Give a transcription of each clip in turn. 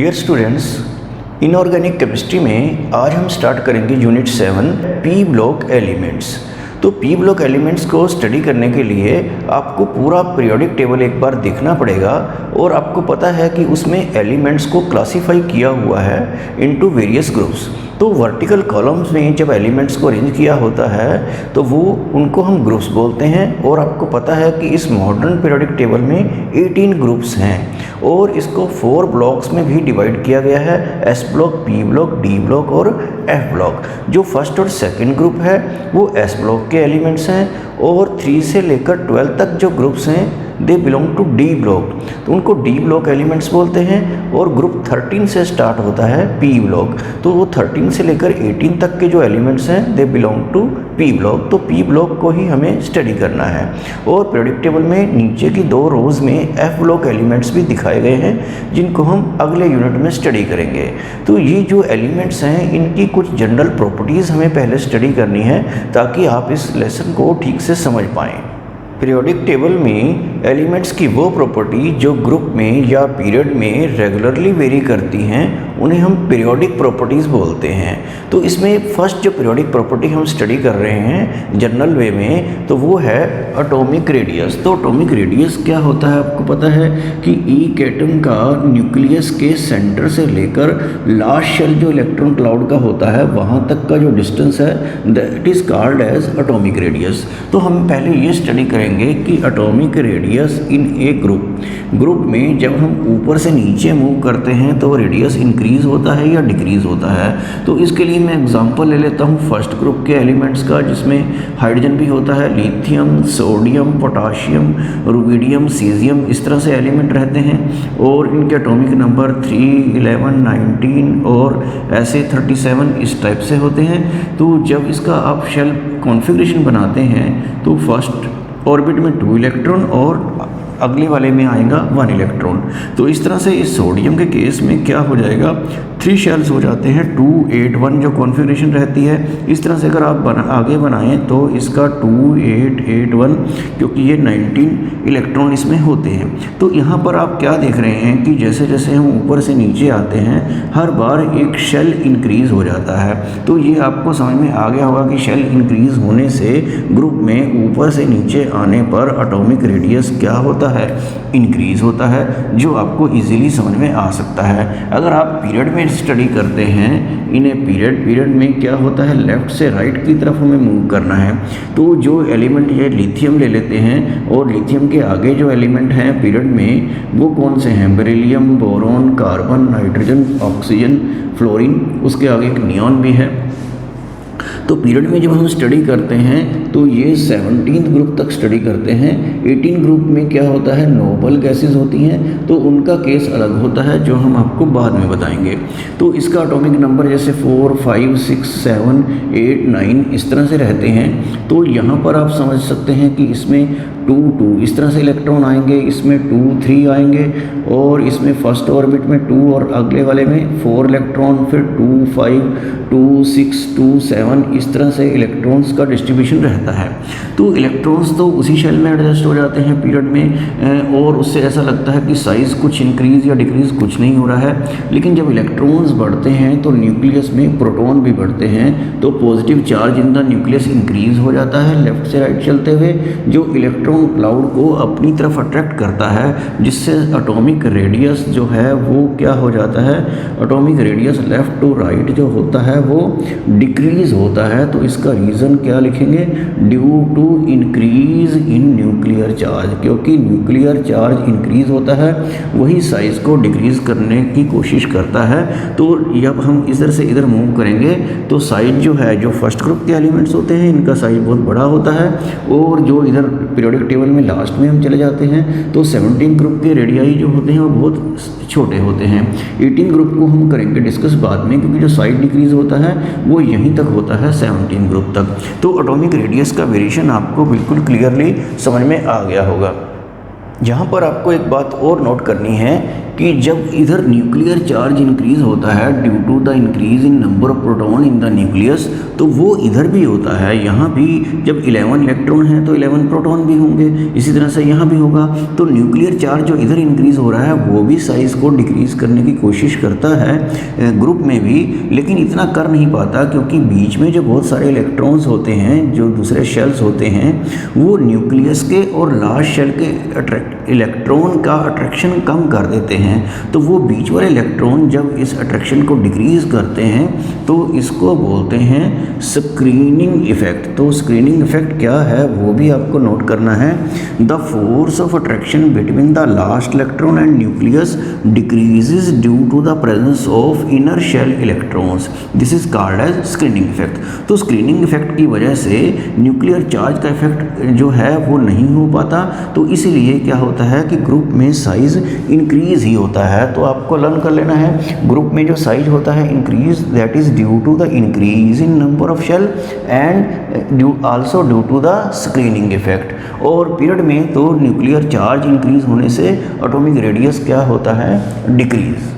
Dear students, inorganic chemistry में आज हम स्टार्ट करेंगे यूनिट 7 पी ब्लॉक एलिमेंट्स। तो पी ब्लॉक एलिमेंट्स को स्टडी करने के लिए आपको पूरा पीरियोडिक टेबल एक बार देखना पड़ेगा और आपको पता है कि उसमें एलिमेंट्स को क्लासीफाई किया हुआ है इनटू वेरियस ग्रुप्स। तो वर्टिकल कॉलम्स में जब एलिमेंट्स को अरेंज किया होता है तो वो उनको हम ग्रुप्स बोलते हैं। और आपको पता है कि इस मॉडर्न पीरियोडिक टेबल में 18 ग्रुप्स हैं और इसको 4 ब्लॉक्स में भी डिवाइड किया गया है, S block, P block, D block और एफ ब्लॉक। जो फर्स्ट और सेकंड ग्रुप है वो एस ब्लॉक के एलिमेंट्स हैं और 3 से लेकर 12 तक जो ग्रुप्स हैं they belong to D block, तो उनको डी ब्लॉक एलिमेंट्स बोलते हैं। और ग्रुप 13 से स्टार्ट होता है पी ब्लॉक, तो वो 13 से लेकर 18 तक के जो एलिमेंट्स हैं they belong to P block. तो पी ब्लॉक को ही हमें स्टडी करना है। और पीरियोडिक टेबल में नीचे की 2 रोज़ में एफ ब्लॉक एलिमेंट्स भी दिखाए गए हैं जिनको हम अगले यूनिट में स्टडी करेंगे। तो ये जो एलिमेंट्स हैं इनकी कुछ जनरल प्रॉपर्टीज़ हमें पहले स्टडी करनी है ताकि आप इस लेसन को ठीक से समझ पाएँ। पीरियोडिक टेबल में एलिमेंट्स की वो प्रॉपर्टी जो ग्रुप में या पीरियड में रेगुलरली वेरी करती हैं उन्हें हम पीरियोडिक प्रॉपर्टीज़ बोलते हैं। तो इसमें फर्स्ट जो पीरियोडिक प्रॉपर्टी हम स्टडी कर रहे हैं जनरल वे में तो वो है एटॉमिक रेडियस। तो एटॉमिक रेडियस क्या होता है आपको पता है कि एक एटम का न्यूक्लियस के सेंटर से लेकर लास्ट शेल जो इलेक्ट्रॉन क्लाउड का होता है वहाँ तक का जो डिस्टेंस है that is called as atomic radius. तो हम पहले ये स्टडी करेंगे कि atomic radius in a group में जब हम ऊपर से नीचे मूव करते हैं तो रेडियस इंक्रीज होता है या डिक्रीज होता है। तो इसके लिए मैं एग्जांपल ले लेता हूँ फर्स्ट ग्रुप के एलिमेंट्स का जिसमें हाइड्रोजन भी होता है, lithium, sodium, potassium, rubidium, caesium, इस तरह से एलिमेंट रहते हैं और इनके एटॉमिक नंबर 3, 11, 19 और ऐसे 37 इस टाइप से होते हैं। तो जब इसका आप शेल कॉन्फ़िगरेशन बनाते हैं तो फर्स्ट ऑर्बिट में 2 इलेक्ट्रॉन और अगले वाले में आएगा 1 इलेक्ट्रॉन। तो इस तरह से इस सोडियम के केस में क्या हो जाएगा 3 शेल्स हो जाते हैं, 2, 8, 1 जो कॉन्फ़िगरेशन रहती है। इस तरह से अगर आप आगे बनाएं तो इसका 2, 8, 8, 1 क्योंकि ये 19 इलेक्ट्रॉन इसमें होते हैं। तो यहाँ पर आप क्या देख रहे हैं कि जैसे जैसे हम ऊपर से नीचे आते हैं हर बार एक शेल इंक्रीज़ हो जाता है। तो ये आपको समझ में आ गया होगा कि शेल इंक्रीज़ होने से ग्रुप में ऊपर से नीचे आने पर एटॉमिक रेडियस क्या होता है, इंक्रीज़ होता है, जो आपको इजीली समझ में आ सकता है। अगर आप पीरियड में स्टडी करते हैं इन्हें पीरियड में क्या होता है लेफ़्ट से राइट की तरफ हमें मूव करना है। तो जो एलिमेंट ये लिथियम ले लेते हैं और लिथियम के आगे जो एलिमेंट हैं पीरियड में वो कौन से हैं, beryllium, boron, carbon, nitrogen, oxygen, fluorine, उसके आगे एक नियॉन भी है। तो पीरियड में जब हम स्टडी करते हैं तो ये 17th ग्रुप तक स्टडी करते हैं। 18 ग्रुप में क्या होता है नोबल गैसेस होती हैं तो उनका केस अलग होता है जो हम आपको बाद में बताएंगे। तो इसका एटॉमिक नंबर जैसे 4, 5, 6, 7, 8, 9 इस तरह से रहते हैं। तो यहाँ पर आप समझ सकते हैं कि इसमें 2, 2 इस तरह से इलेक्ट्रॉन आएंगे, इसमें 2, 3 आएंगे और इसमें फर्स्ट ऑर्बिट में 2 और अगले वाले में 4 इलेक्ट्रॉन, फिर 2, 5, 2, 6, 2, 7 इस तरह से इलेक्ट्रॉन्स का डिस्ट्रीब्यूशन रहता है। तो इलेक्ट्रॉन्स तो उसी शेल में एडजस्ट हो जाते हैं पीरियड में और उससे ऐसा लगता है कि साइज़ कुछ इंक्रीज़ या डिक्रीज़ कुछ नहीं हो रहा है। लेकिन जब इलेक्ट्रॉन्स बढ़ते हैं तो न्यूक्लियस में प्रोटॉन भी बढ़ते हैं तो positive charge in the nucleus increase हो जाता है लेफ़्ट से राइट चलते हुए, जो इलेक्ट्रॉन क्लाउड को अपनी तरफ अट्रैक्ट करता है जिससे एटॉमिक रेडियस जो है वो क्या हो जाता है, atomic radius left to right जो होता है वो डिक्रीज़ होता है। तो इसका रीज़न क्या लिखेंगे, due to increase in nuclear charge, क्योंकि न्यूक्लियर चार्ज इंक्रीज़ होता है वही साइज़ को डिक्रीज़ करने की कोशिश करता है। तो जब हम इधर से इधर मूव करेंगे तो साइज जो है जो फर्स्ट ग्रुप के एलिमेंट्स होते हैं इनका साइज बहुत बड़ा होता है और जो इधर पीरियोडिक टेबल में लास्ट में हम चले जाते हैं तो 17 ग्रुप के रेडियाई जो होते हैं वो बहुत छोटे होते हैं। 18 ग्रुप को हम करेंगे डिस्कस बाद में क्योंकि जो साइज डिक्रीज़ होता है वो यहीं तक होता है 17 ग्रुप तक। तो एटॉमिक रेडियस का वेरिएशन आपको बिल्कुल क्लियरली समझ में आ गया होगा। यहाँ पर आपको एक बात और नोट करनी है कि जब इधर न्यूक्लियर चार्ज इंक्रीज होता है due to the increase in number of proton in the nucleus, तो वो इधर भी होता है। यहाँ भी जब 11 इलेक्ट्रॉन है तो 11 प्रोटॉन भी होंगे, इसी तरह से यहाँ भी होगा। तो न्यूक्लियर चार्ज जो इधर इंक्रीज हो रहा है वो भी साइज़ को डिक्रीज करने की कोशिश करता है ग्रुप में भी, लेकिन इतना कर नहीं पाता क्योंकि बीच में जो बहुत सारे इलेक्ट्रॉन्स होते हैं, जो दूसरे शेल्स होते हैं, वो न्यूक्लियस के और लास्ट शेल के इलेक्ट्रॉन का अट्रैक्शन कम कर देते हैं। तो वो बीच वाले इलेक्ट्रॉन जब इस अट्रैक्शन को डिक्रीज करते हैं तो इसको बोलते हैं स्क्रीनिंग इफेक्ट। तो स्क्रीनिंग इफेक्ट क्या है वो भी आपको नोट करना है। The force of attraction between the last electron and nucleus decreases due to the presence of inner shell electrons, this is called as screening effect. तो स्क्रीनिंग इफेक्ट की वजह से न्यूक्लियर चार्ज का इफेक्ट जो है वो नहीं हो पाता, तो इसीलिए क्या होता है कि ग्रुप में साइज इंक्रीज ही होता है। तो आपको लर्न कर लेना है, ग्रुप में जो साइज होता है increase, that is due to the increase in number of shell and also due to the screening effect. और पीरियड में तो न्यूक्लियर चार्ज इंक्रीज होने से एटॉमिक रेडियस क्या होता है, डिक्रीज।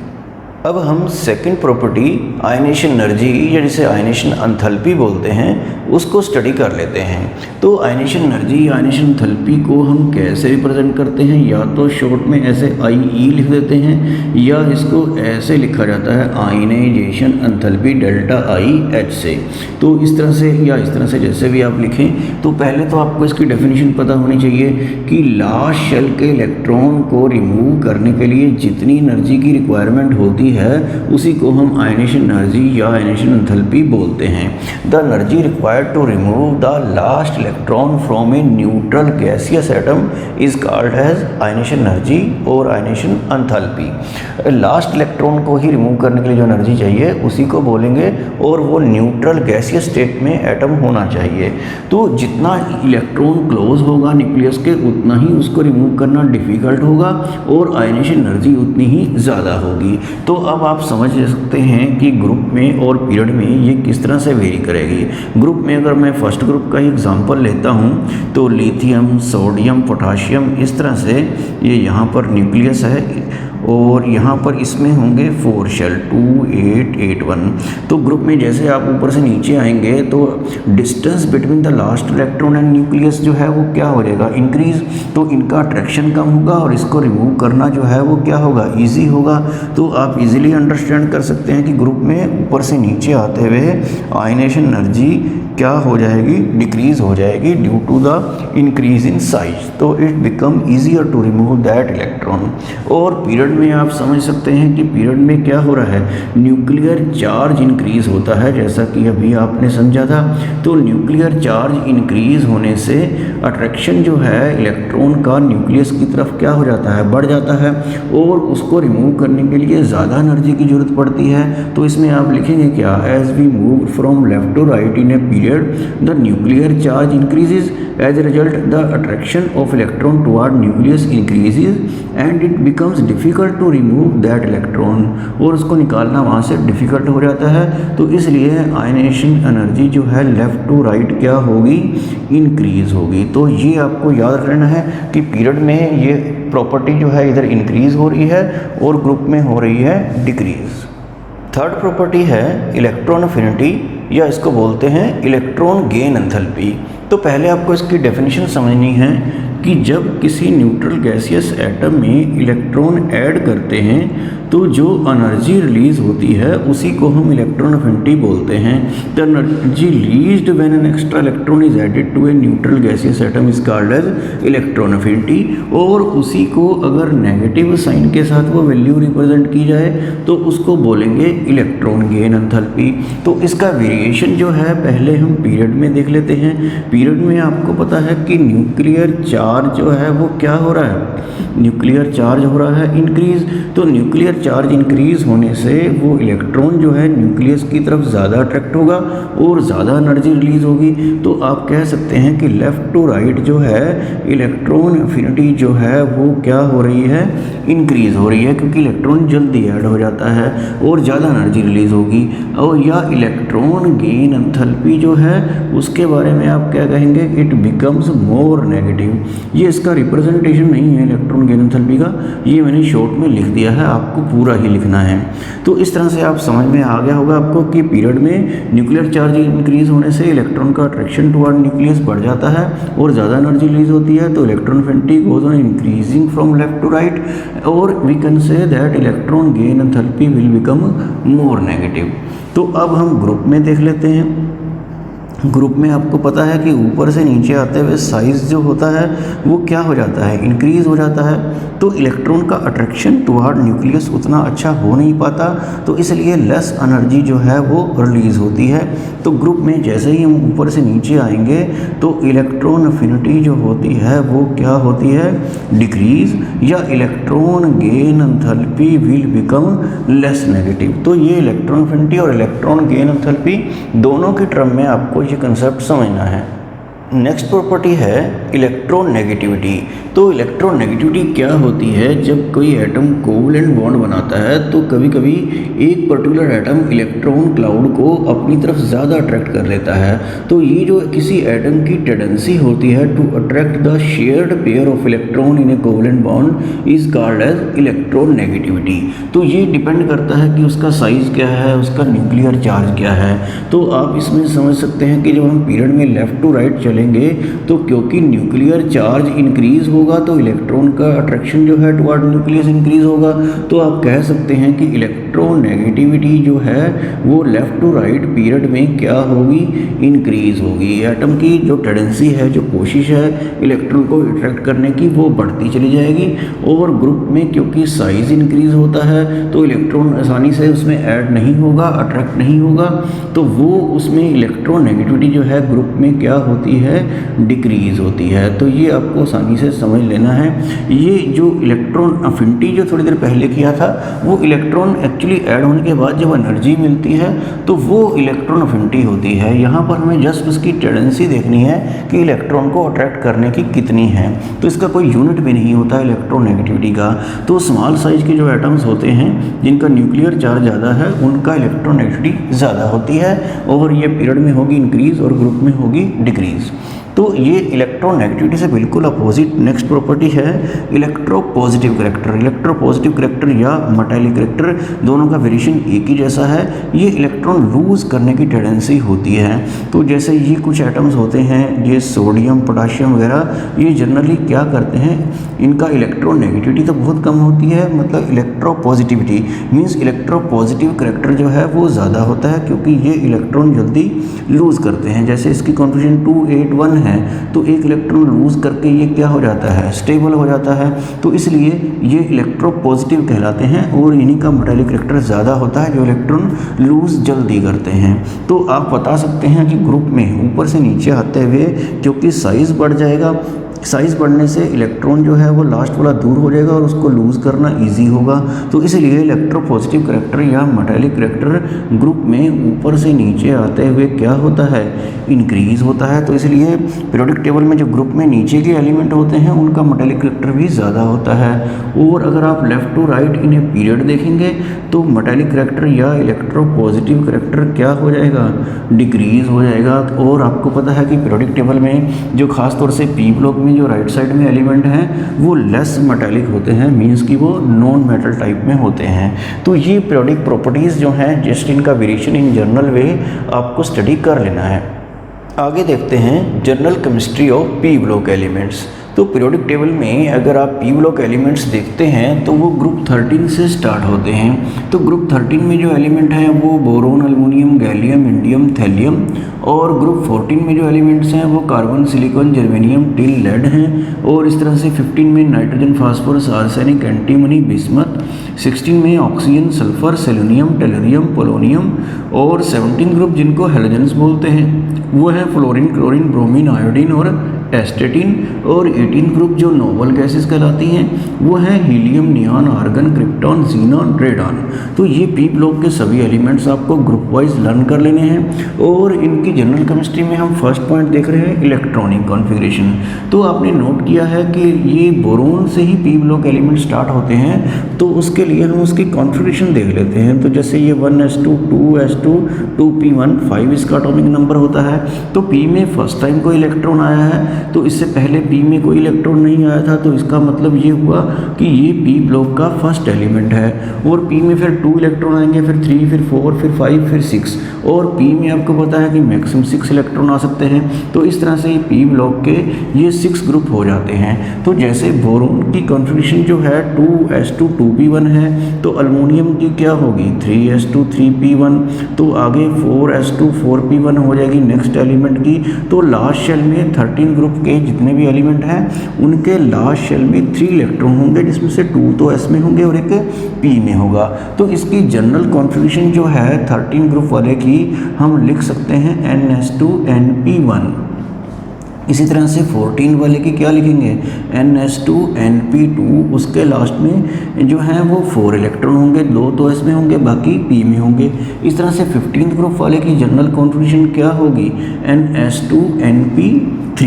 अब हम सेकंड प्रॉपर्टी आयनेशन एनर्जी या जिसे आयनेशन एंथैल्पी बोलते हैं उसको स्टडी कर लेते हैं। तो आयनेशन एनर्जी या आयनेशन एंथैल्पी को हम कैसे रिप्रेजेंट करते हैं, या तो शॉर्ट में ऐसे IE लिख देते हैं या इसको ऐसे लिखा जाता है आयनाइजेशन एंथैल्पी डेल्टा IH से। तो इस तरह से या इस तरह से जैसे भी आप लिखें। तो पहले तो आपको इसकी डेफिनेशन पता होनी चाहिए कि लास्ट शेल के इलेक्ट्रॉन को रिमूव करने के लिए जितनी एनर्जी की रिक्वायरमेंट होती है उसी को हम आयनेशन एनर्जी या आयनेशन एंथैल्पी बोलते हैं। The energy required to remove the last electron from a neutral gaseous atom is called as ionization energy और आयनेशन एंथैल्पी। लास्ट इलेक्ट्रॉन को ही रिमूव करने के लिए जो एनर्जी चाहिए उसी को बोलेंगे, और वो न्यूट्रल गैसियस स्टेट में एटम होना चाहिए। तो जितना इलेक्ट्रॉन क्लोज होगा न्यूक्लियस के उतना ही उसको रिमूव करना डिफ़िकल्ट होगा और आयनेशन एनर्जी उतनी ही ज़्यादा होगी। तो अब आप समझ सकते हैं कि ग्रुप में और पीरियड में ये किस तरह से वेरी करेगी। ग्रुप में अगर मैं फर्स्ट ग्रुप का ही एग्जांपल लेता हूँ तो लिथियम, सोडियम, पोटाशियम, इस तरह से ये यहाँ पर न्यूक्लियस है और यहाँ पर इसमें होंगे 4 शेल 2, 8, 8, 1। तो ग्रुप में जैसे आप ऊपर से नीचे आएंगे तो distance between the last electron and nucleus जो है वो क्या हो जाएगा, इंक्रीज। तो इनका अट्रैक्शन कम होगा और इसको रिमूव करना जो है वो क्या होगा, ईजी होगा। तो आप इजीली अंडरस्टैंड कर सकते हैं कि ग्रुप में ऊपर से नीचे आते हुए आयनेशन एनर्जी क्या हो जाएगी, डिक्रीज हो जाएगी due to the increase in size. तो it become easier to remove that electron. और पीरियड में आप समझ सकते हैं कि पीरियड में क्या हो रहा है, न्यूक्लियर चार्ज इंक्रीज होता है, जैसा कि अभी आपने समझा था। तो न्यूक्लियर चार्ज इंक्रीज होने से अट्रैक्शन जो है इलेक्ट्रॉन का न्यूक्लियस की तरफ क्या हो जाता है, बढ़ जाता है, और उसको रिमूव करने के लिए ज़्यादा एनर्जी की जरूरत पड़ती है। तो इसमें आप लिखेंगे क्या, as we move from left to right in a period the nuclear charge increases, as a result the attraction of electron toward nucleus increases and it becomes difficult to remove that electron. और उसको निकालना वहाँ से difficult हो जाता है। तो इसलिए आयनेशन एनर्जी जो है लेफ़्ट टू राइट क्या होगी, इंक्रीज़ होगी। तो ये आपको याद रखना है कि पीरियड में ये प्रॉपर्टी जो है इधर इंक्रीज़ हो रही है और ग्रुप में हो रही है डिक्रीज़। थर्ड प्रॉपर्टी है इलेक्ट्रॉन अफिनिटी, या इसको बोलते हैं इलेक्ट्रॉन गेन एंथैल्पी। तो पहले आपको इसकी डेफिनेशन समझनी है कि जब किसी न्यूट्रल गैसियस एटम में इलेक्ट्रॉन ऐड करते हैं तो जो एनर्जी रिलीज होती है उसी को हम इलेक्ट्रॉन अफिनिटी बोलते हैं। The energy released when an extra electron is added to a neutral gaseous atom is called as electron affinity. और उसी को अगर नेगेटिव साइन के साथ वो वैल्यू रिप्रेजेंट की जाए तो उसको बोलेंगे इलेक्ट्रॉन गेन एंथैल्पी। तो इसका वेरिएशन जो है पहले हम पीरियड में देख लेते हैं। पीरियड में आपको पता है कि न्यूक्लियर चार्ज जो है वो क्या हो रहा है, न्यूक्लियर चार्ज हो रहा है इंक्रीज। तो न्यूक्लियर चार्ज इंक्रीज होने से वो इलेक्ट्रॉन जो है न्यूक्लियस की तरफ ज़्यादा अट्रैक्ट होगा और ज़्यादा एनर्जी रिलीज होगी। तो आप कह सकते हैं कि लेफ़्ट टू राइट जो है इलेक्ट्रॉन अफिनिटी जो है वो क्या हो रही है, इंक्रीज हो रही है, क्योंकि इलेक्ट्रॉन जल्दी ऐड हो जाता है और ज़्यादा एनर्जी रिलीज होगी। और या इलेक्ट्रॉन गेन एंथैल्पी जो है उसके बारे में आप क्या कहेंगे, इट बिकम्स मोर नेगेटिव। ये इसका रिप्रेजेंटेशन नहीं है इलेक्ट्रॉन गेन एंथैल्पी का, ये मैंने शॉर्ट में लिख दिया है, आपको पूरा ही लिखना है। तो इस तरह से आप समझ में आ गया होगा आपको कि पीरियड में न्यूक्लियर चार्ज इंक्रीज होने से इलेक्ट्रॉन का अट्रैक्शन टुवर्ड न्यूक्लियस बढ़ जाता है और ज़्यादा एनर्जी रिलीज होती है, तो electron affinity goes on increasing from left to right, और we can say that electron gain enthalpy will become more negative. तो अब हम ग्रुप में देख लेते हैं। ग्रुप में आपको पता है कि ऊपर से नीचे आते हुए साइज़ जो होता है वो क्या हो जाता है, इंक्रीज़ हो जाता है। तो इलेक्ट्रॉन का अट्रैक्शन टुवर्ड न्यूक्लियस उतना अच्छा हो नहीं पाता, तो इसलिए लेस एनर्जी जो है वो रिलीज़ होती है। तो ग्रुप में जैसे ही हम ऊपर से नीचे आएंगे तो इलेक्ट्रॉन अफिनिटी जो होती है वो क्या होती है, डिक्रीज़, या electron gain enthalpy will become less negative. तो ये इलेक्ट्रॉन अफिनिटी और इलेक्ट्रॉन गेन एंथैल्पी दोनों के टर्म में आपको ये कंसेप्ट समझना है। नेक्स्ट प्रॉपर्टी है इलेक्ट्रोनेगेटिविटी। तो इलेक्ट्रोनेगेटिविटी क्या होती है, जब कोई एटम कोवलेंट बॉन्ड बनाता है तो कभी कभी एक पर्टिकुलर एटम इलेक्ट्रॉन क्लाउड को अपनी तरफ ज़्यादा अट्रैक्ट कर लेता है। तो ये जो किसी एटम की टेंडेंसी होती है to attract the shared pair of electron in a covalent bond is called as electronegativity. तो ये डिपेंड करता है कि उसका साइज़ क्या है, उसका न्यूक्लियर चार्ज क्या है। तो आप इसमें समझ सकते हैं कि जब हम पीरियड में लेफ़्ट टू राइट चलेंगे तो क्योंकि न्यूक्लियर चार्ज इंक्रीज होगा तो इलेक्ट्रॉन का अट्रैक्शन जो है टुवर्ड न्यूक्लियस इंक्रीज होगा। तो आप कह सकते हैं कि इलेक्ट्रोनेगेटिविटी जो है वो लेफ़्ट टू राइट पीरियड में क्या होगी, इंक्रीज होगी। एटम की जो टेंडेंसी है, जो कोशिश है इलेक्ट्रॉन को अट्रैक्ट करने की, वो बढ़ती चली जाएगी। और ग्रुप में क्योंकि साइज इंक्रीज होता है तो इलेक्ट्रॉन आसानी से उसमें ऐड नहीं होगा, अट्रैक्ट नहीं होगा, तो वो उसमें इलेक्ट्रोनेगेटिविटी जो है ग्रुप में क्या होती है, डिक्रीज होती है। तो ये आपको आसानी से समझ लेना है। ये जो इलेक्ट्रॉन अफिनिटी जो थोड़ी देर पहले किया था, वो इलेक्ट्रॉन एक्चुअली ऐड होने के बाद जब एनर्जी मिलती है तो वो इलेक्ट्रॉन अफिनिटी होती है। यहाँ पर हमें जस्ट उसकी टेंडेंसी देखनी है कि इलेक्ट्रॉन को अट्रैक्ट करने की कितनी है। तो इसका कोई यूनिट भी नहीं होता है इलेक्ट्रोनेगेटिविटी का। तो स्मॉल साइज के जो एटम्स होते हैं जिनका न्यूक्लियर चार्ज ज़्यादा है उनका इलेक्ट्रोनेगेटिविटी ज़्यादा होती है, और ये पीरियड में होगी इंक्रीज और ग्रुप में होगी डिक्रीज। तो ये इलेक्ट्रोनेगेटिविटी से बिल्कुल अपोजिट नेक्स्ट प्रॉपर्टी है इलेक्ट्रोपॉजिटिव करैक्टर। इलेक्ट्रोपॉजिटिव करैक्टर या मेटालिक करैक्टर, दोनों का वेरिएशन एक ही जैसा है। ये इलेक्ट्रॉन लूज़ करने की टेंडेंसी होती है। तो जैसे ये कुछ एटम्स होते हैं, ये सोडियम, पोटाशियम वगैरह, ये जनरली क्या करते हैं, इनका इलेक्ट्रोनेगेटिविटी तो बहुत कम होती है, मतलब इलेक्ट्रोपॉजिटिविटी मीन्स इलेक्ट्रोपॉजिटिव करैक्टर जो है वो ज़्यादा होता है, क्योंकि ये इलेक्ट्रॉन जल्दी लूज़ करते हैं। जैसे इसकी कॉन्फिगरेशन 281 है, तो एक इलेक्ट्रॉन लूज़ करके ये क्या हो जाता है, स्टेबल हो जाता है। तो इसलिए ये इलेक्ट्रोपॉजिटिव कहलाते हैं, और इन्हीं का मेटालिक करैक्टर ज़्यादा होता है जो इलेक्ट्रॉन लूज़ जल्दी करते हैं। तो आप बता सकते हैं कि ग्रुप में ऊपर से नीचे आते हुए क्योंकि साइज़ बढ़ जाएगा, साइज़ बढ़ने से इलेक्ट्रॉन जो है वो लास्ट वाला दूर हो जाएगा और उसको लूज़ करना इजी होगा। तो इसलिए इलेक्ट्रोपॉजिटिव करैक्टर या मेटालिक करैक्टर ग्रुप में ऊपर से नीचे आते हुए क्या होता है, इंक्रीज होता है। तो इसलिए पीरियोडिक टेबल में जो ग्रुप में नीचे के एलिमेंट होते हैं उनका मेटालिक करैक्टर भी ज़्यादा होता है। और अगर आप left to right in a period देखेंगे तो मेटालिक करैक्टर या इलेक्ट्रोपॉजिटिव करैक्टर क्या हो जाएगा, डिक्रीज हो जाएगा। और आपको पता है कि पीरियोडिक टेबल में जो खासतौर से पी ब्लॉक में जो राइट साइड में एलिमेंट हैं वो लेस मेटालिक होते हैं, मींस कि वो नॉन मेटल टाइप में होते हैं। तो ये पीरियोडिक प्रॉपर्टीज़ जो हैं जस्ट इनका वेरिएशन इन जनरल वे आपको स्टडी कर लेना है। आगे देखते हैं general chemistry of P block elements. तो पीरियोडिक टेबल में अगर आप पी ब्लॉक एलिमेंट्स देखते हैं तो वो ग्रुप 13 से स्टार्ट होते हैं। तो ग्रुप 13 में जो एलिमेंट हैं वो boron, aluminium, gallium, indium, thallium. और ग्रुप 14 में जो एलिमेंट्स हैं वो carbon, silicon, germanium, tin, lead हैं। और इस तरह से 15 में nitrogen, phosphorus, arsenic, antimony, bismuth. 16 में oxygen, sulphur, selenium, tellurium, polonium. और 17 ग्रुप जिनको हैलोजेंस बोलते हैं वो है फ्लोरीन, क्लोरीन, ब्रोमीन, आयोडीन और एस्टेटिन। और 18 ग्रुप जो नोबल गैसेस कहलाती हैं वो हैं helium, neon, argon, krypton, xenon, radon. तो ये पी ब्लॉक के सभी एलिमेंट्स आपको ग्रुप वाइज लर्न कर लेने हैं। और इनकी जनरल केमिस्ट्री में हम फर्स्ट पॉइंट देख रहे हैं इलेक्ट्रॉनिक कॉन्फ़िगरेशन। तो आपने नोट किया है कि ये बोरोन से ही पी ब्लॉक एलिमेंट स्टार्ट होते हैं, तो उसके लिए हम उसकी कॉन्फ़िगरेशन देख लेते हैं। तो जैसे ये 1s2, 2s2, 2p1, 5 इसका एटॉमिक नंबर होता है। तो पी में फर्स्ट टाइम कोई इलेक्ट्रॉन आया है तो इससे पहले पी में कोई इलेक्ट्रॉन नहीं आया था, तो इसका मतलब ये हुआ कि ये पी ब्लॉक का फर्स्ट एलिमेंट है। और पी में फिर 2 इलेक्ट्रॉन आएंगे, फिर 3, फिर 4, फिर 5, फिर 6, और पी में आपको पता है कि मैक्सिमम 6 इलेक्ट्रॉन आ सकते हैं। तो इस तरह से ये पी ब्लॉक के ये 6 ग्रुप हो जाते हैं। तो जैसे बोरोन की कॉन्फ़िगरेशन जो है 2s2 2p1 है, तो अल्मोनियम की क्या होगी 3s2 3p1, तो आगे 4s2 4p1 हो जाएगी नेक्स्ट एलिमेंट की। तो लास्ट शेल में 13 ग्रुप के जितने भी एलिमेंट हैं उनके लास्ट शेल में 3 इलेक्ट्रॉन होंगे, जिसमें से 2 तो s में होंगे और एक p में होगा। तो इसकी जनरल कॉन्फ़िगरेशन जो है 13 ग्रुप वाले की हम लिख सकते हैं ns2np1। इसी तरह से 14 वाले की क्या लिखेंगे ns2np2, उसके लास्ट में जो है वो 4 इलेक्ट्रॉन होंगे, 2 तो s में होंगे बाकी p में होंगे। इस तरह से 15 ग्रुप वाले की जनरल कॉन्फ़िगरेशन क्या होगी ns2np3।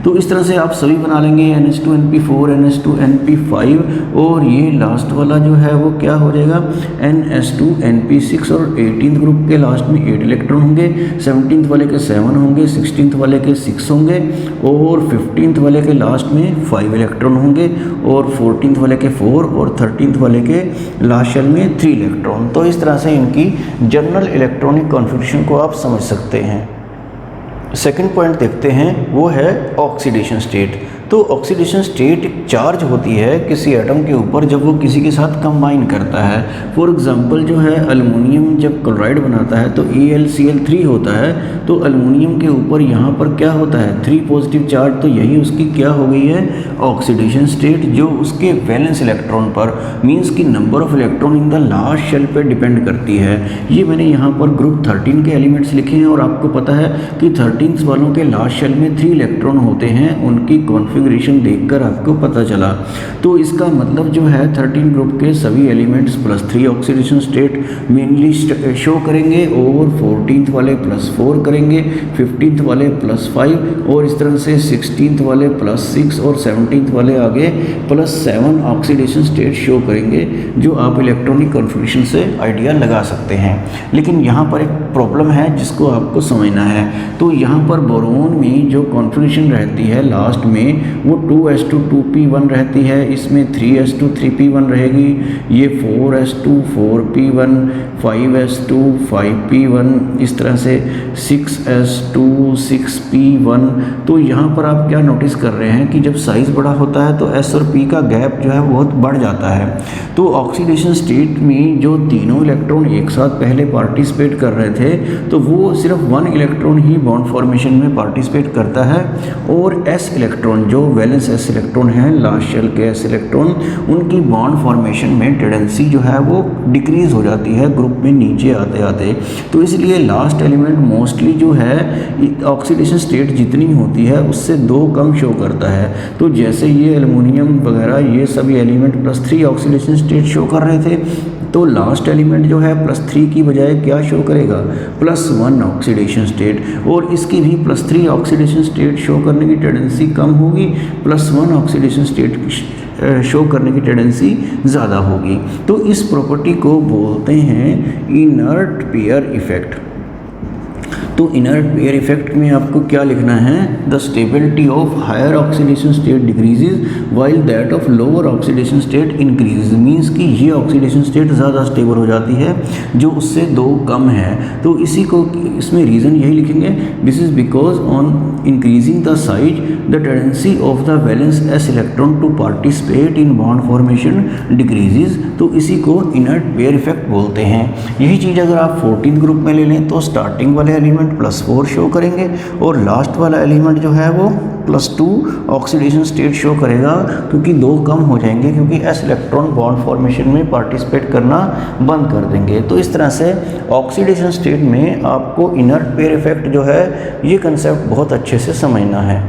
तो इस तरह से आप सभी बना लेंगे ns2np4 ns2np5, और ये लास्ट वाला जो है वो क्या हो जाएगा ns2np6। और 18th ग्रुप के लास्ट में 8 इलेक्ट्रॉन होंगे, 17th वाले के 7 होंगे, 16th वाले के 6 होंगे, और 15th वाले के लास्ट में 5 इलेक्ट्रॉन होंगे, और 14th वाले के 4, और 13th वाले के लास्ट शेल में 3 इलेक्ट्रॉन। तो इस तरह से इनकी जनरल इलेक्ट्रॉनिक कॉन्फ़िगरेशन को आप समझ सकते हैं। सेकंड पॉइंट देखते हैं, वो है ऑक्सीडेशन स्टेट। तो ऑक्सीडेशन स्टेट चार्ज होती है किसी एटम के ऊपर जब वो किसी के साथ कंबाइन करता है। फॉर एग्जांपल जो है अल्मोनियम जब क्लोराइड बनाता है तो AlCl3 होता है, तो अल्मोनियम के ऊपर यहाँ पर क्या होता है 3 पॉजिटिव चार्ज, तो यही उसकी क्या हो गई है ऑक्सीडेशन स्टेट, जो उसके वैलेंस इलेक्ट्रॉन पर मीन्स की number of electron in the last shell पर डिपेंड करती है। ये मैंने यहाँ पर ग्रुप 13 के एलिमेंट्स लिखे हैं, और आपको पता है कि 13 वालों के लास्ट शेल में 3 इलेक्ट्रॉन होते हैं, उनकी कॉन्फ़िगरेशन देखकर आपको पता चला। तो इसका मतलब जो है 13 ग्रुप के सभी elements +3 oxidation state mainly show करेंगे, और 14th वाले +4 करेंगे, 15th वाले +5, और इस तरह से 16th वाले +6, और 17th वाले आगे +7 ऑक्सीडेशन स्टेट शो करेंगे, जो आप इलेक्ट्रॉनिक कॉन्फ़िगरेशन से आइडिया लगा सकते हैं। लेकिन यहाँ पर एक प्रॉब्लम है जिसको आपको समझना है। तो यहाँ पर बोरोन में जो कॉन्फ़िगरेशन रहती है लास्ट में वो 2s2 2p1 रहती है, इसमें 3s2 3p1 रहेगी, ये 4s2 4p1, 5s2 5p1, इस तरह से 6s2 6p1। तो यहाँ पर आप क्या नोटिस कर रहे हैं कि जब साइज़ बड़ा होता है तो s और p का गैप जो है बहुत बढ़ जाता है। तो ऑक्सीडेशन स्टेट में जो तीनों इलेक्ट्रॉन एक साथ पहले पार्टिसिपेट कर रहे थे, तो वो सिर्फ 1 इलेक्ट्रॉन ही बॉन्ड फॉर्मेशन में पार्टिसिपेट करता है, और s इलेक्ट्रॉन जो वैलेंस s इलेक्ट्रॉन है लास्ट शेल के s इलेक्ट्रॉन, उनकी बॉन्ड फॉर्मेशन में टेंडेंसी जो है वो डिक्रीज हो जाती है ग्रुप में नीचे आते आते। तो इसलिए लास्ट एलिमेंट मोस्टली जो है ऑक्सीडेशन स्टेट जितनी होती है उससे 2 कम शो करता है। तो जैसे ये एल्युमिनियम वगैरह ये सभी एलिमेंट +3 ऑक्सीडेशन स्टेट शो कर रहे थे, तो लास्ट एलिमेंट जो है +3 की बजाय क्या शो करेगा +1 ऑक्सीडेशन स्टेट, और इसकी भी +3 ऑक्सीडेशन स्टेट शो करने की टेंडेंसी कम होगी, +1 ऑक्सीडेशन स्टेट शो करने की टेंडेंसी ज़्यादा होगी। तो इस प्रॉपर्टी को बोलते हैं इनर्ट पेयर इफेक्ट। तो इनर्ट पेयर इफेक्ट में आपको क्या लिखना है, the stability of higher oxidation state decreases while that of lower oxidation state increases. Means कि ये ऑक्सीडेशन स्टेट ज़्यादा स्टेबल हो जाती है जो उससे 2 कम है। तो इसी को इसमें रीज़न यही लिखेंगे, this is because on increasing the size the tendency of the valence s electron to participate in bond formation decreases. तो इसी को इनर्ट पेयर इफेक्ट बोलते हैं। यही चीज़ अगर आप 14th ग्रुप में ले लें तो स्टार्टिंग वाले एलिमेंट +4 शो करेंगे, और लास्ट वाला एलिमेंट जो है वो +2 ऑक्सीडेशन स्टेट शो करेगा, क्योंकि 2 कम हो जाएंगे, क्योंकि s इलेक्ट्रॉन बॉन्ड फॉर्मेशन में पार्टिसिपेट करना बंद कर देंगे। तो इस तरह से ऑक्सीडेशन स्टेट में आपको इनर्ट पेयर इफेक्ट जो है ये कंसेप्ट बहुत अच्छे से समझना है।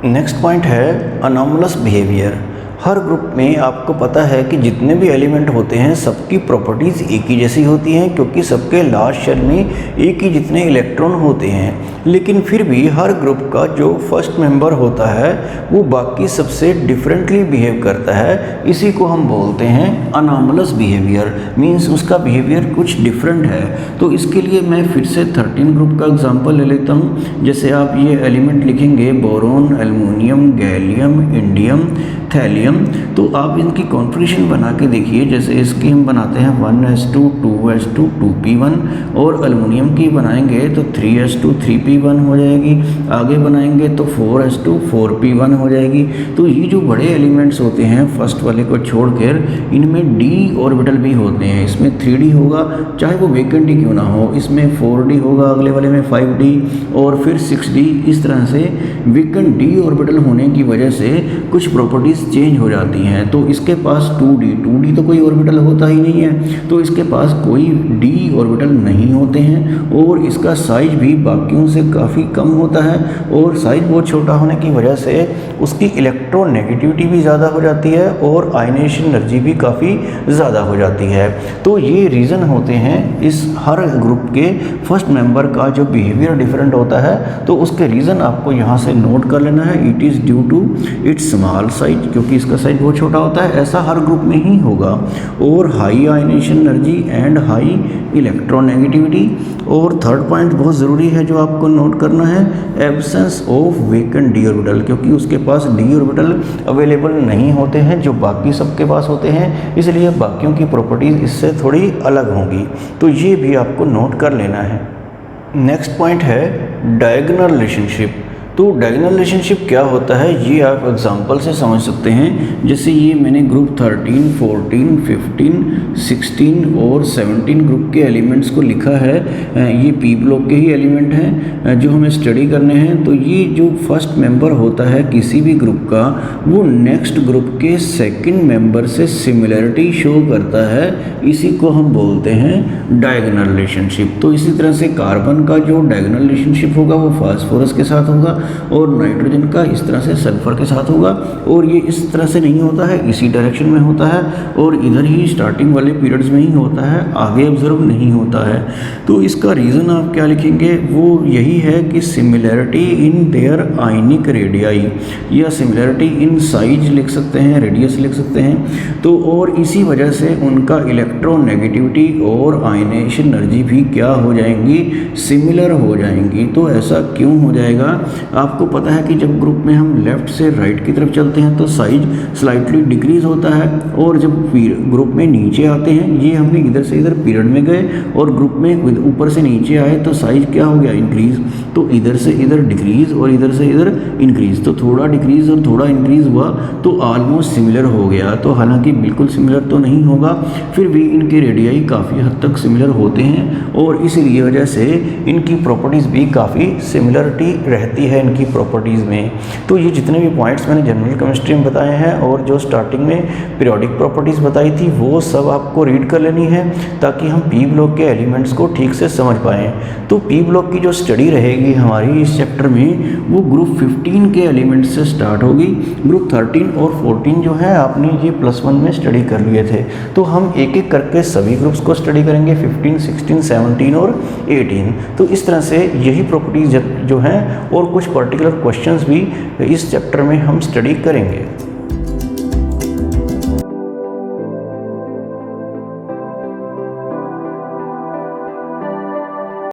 नेक्स्ट पॉइंट है अनोमलस बिहेवियर। हर ग्रुप में आपको पता है कि जितने भी एलिमेंट होते हैं सबकी प्रॉपर्टीज़ एक ही जैसी होती हैं, क्योंकि सबके लास्ट शेल में एक ही जितने इलेक्ट्रॉन होते हैं। लेकिन फिर भी हर ग्रुप का जो फर्स्ट मेंबर होता है वो बाकी सबसे डिफरेंटली बिहेव करता है। इसी को हम बोलते हैं अनॉमलस बिहेवियर, मींस उसका बिहेवियर कुछ डिफरेंट है। तो इसके लिए मैं फिर से 13 ग्रुप का एग्जांपल ले लेता हूँ। जैसे आप ये एलिमेंट लिखेंगे boron, aluminium, gallium, indium, thallium, तो आप इनकी कॉन्फ़िगरेशन बना के देखिए। जैसे इसकी हम बनाते हैं 1s2 2s2 2p1, और एल्युमिनियम की बनाएंगे तो 3s2 3p1 हो जाएगी। आगे बनाएंगे तो 4s2 4p1 हो जाएगी। तो ये जो बड़े एलिमेंट्स होते हैं फर्स्ट वाले को छोड़कर, इनमें d ऑर्बिटल भी होते हैं। इसमें 3d होगा, चाहे वो वेकेंट ही क्यों ना हो। इसमें 4d होगा, अगले वाले में 5d और फिर 6d। इस तरह से वेकेंट d ऑर्बिटल होने की वजह से कुछ प्रॉपर्टीज चेंज हो जाती हैं। तो इसके पास 2d तो कोई ऑर्बिटल होता ही नहीं है, तो इसके पास कोई d ऑर्बिटल नहीं होते हैं। और इसका साइज भी बाकियों से काफ़ी कम होता है, और साइज बहुत छोटा होने की वजह से उसकी इलेक्ट्रोनेगेटिविटी भी ज़्यादा हो जाती है और आयनेशन एनर्जी भी काफ़ी ज़्यादा हो जाती है। तो ये रीज़न होते हैं इस हर ग्रुप के फर्स्ट मेंबर का जो बिहेवियर डिफरेंट होता है। तो उसके रीज़न आपको यहाँ से नोट कर लेना है। It is due to its small size, क्योंकि इसका साइज बहुत छोटा होता है। ऐसा हर ग्रुप में ही होगा। और high ionisation energy and high electronegativity. और थर्ड पॉइंट बहुत ज़रूरी है जो आपको नोट करना है, absence of vacant d orbital, क्योंकि उसके पास d ऑर्बिटल अवेलेबल नहीं होते हैं जो बाकी सबके पास होते हैं, इसलिए बाकियों की प्रॉपर्टीज़ इससे थोड़ी अलग होंगी। तो ये भी आपको नोट कर लेना है। नेक्स्ट पॉइंट है डायगोनल रिलेशनशिप। तो डायगोनल रिलेशनशिप क्या होता है ये आप एग्जांपल से समझ सकते हैं। जैसे ये मैंने ग्रुप 13, 14, 15, 16 और 17 ग्रुप के एलिमेंट्स को लिखा है। ये पी ब्लॉक के ही एलिमेंट हैं जो हमें स्टडी करने हैं। तो ये जो फर्स्ट मेंबर होता है किसी भी ग्रुप का, वो नेक्स्ट ग्रुप के सेकंड मेंबर से सिमिलरिटी शो करता है। इसी को हम बोलते हैं डायगोनल रिलेशनशिप। तो इसी तरह से कार्बन का जो डायगोनल रिलेशनशिप होगा वो फास्फोरस के साथ होगा, और नाइट्रोजन का इस तरह से सल्फर के साथ होगा। और ये इस तरह से नहीं होता है, इसी डायरेक्शन में होता है, और इधर ही स्टार्टिंग वाले पीरियड्स में ही होता है, आगे ऑब्जर्व नहीं होता है। तो इसका रीज़न आप क्या लिखेंगे, वो यही है कि similarity in their ionic radii, या सिमिलैरिटी इन साइज लिख सकते हैं, रेडियस लिख सकते हैं। तो और इसी वजह से उनका इलेक्ट्रोनेगेटिविटी और आयनेशन एनर्जी भी क्या हो जाएंगी, सिमिलर हो जाएंगी। तो ऐसा क्यों हो जाएगा, आपको पता है कि जब ग्रुप में हम लेफ़्ट से राइट की तरफ चलते हैं तो साइज स्लाइटली डिक्रीज़ होता है, और जब ग्रुप में नीचे आते हैं, ये हमने इधर से इधर पीरियड में गए और ग्रुप में ऊपर से नीचे आए तो साइज क्या हो गया, इंक्रीज़। तो इधर से इधर डिक्रीज़ और इधर से इधर इंक्रीज़, तो थोड़ा डिक्रीज़ और थोड़ा इंक्रीज़ हुआ तो ऑलमोस्ट सिमिलर हो गया। तो हालांकि बिल्कुल सिमिलर तो नहीं होगा, फिर भी इनके रेडियाई काफ़ी हद तक सिमिलर होते हैं, और इसीलिए वजह से इनकी प्रॉपर्टीज़ भी काफ़ी सिमिलरिटी रहती है इनकी प्रॉपर्टीज़ में। तो ये जितने भी पॉइंट्स मैंने जनरल केमिस्ट्री में बताए हैं और जो स्टार्टिंग में पीरियोडिक प्रॉपर्टीज़ बताई थी वो सब आपको रीड कर लेनी है, ताकि हम पी ब्लॉक के एलिमेंट्स को ठीक से समझ पाएँ। तो पी ब्लॉक की जो स्टडी रहेगी हमारी इस चैप्टर में, वो ग्रुप 15 के एलिमेंट्स से स्टार्ट होगी। ग्रुप 13 और 14 जो है आपने ये +1 में स्टडी कर लिए थे। तो हम एक एक करके सभी ग्रुप्स को स्टडी करेंगे, 15, 16, 17 और 18। तो इस तरह से यही प्रॉपर्टीज़ जो हैं और कुछ पर्टिकुलर क्वेश्चंस भी इस चैप्टर में हम स्टडी करेंगे।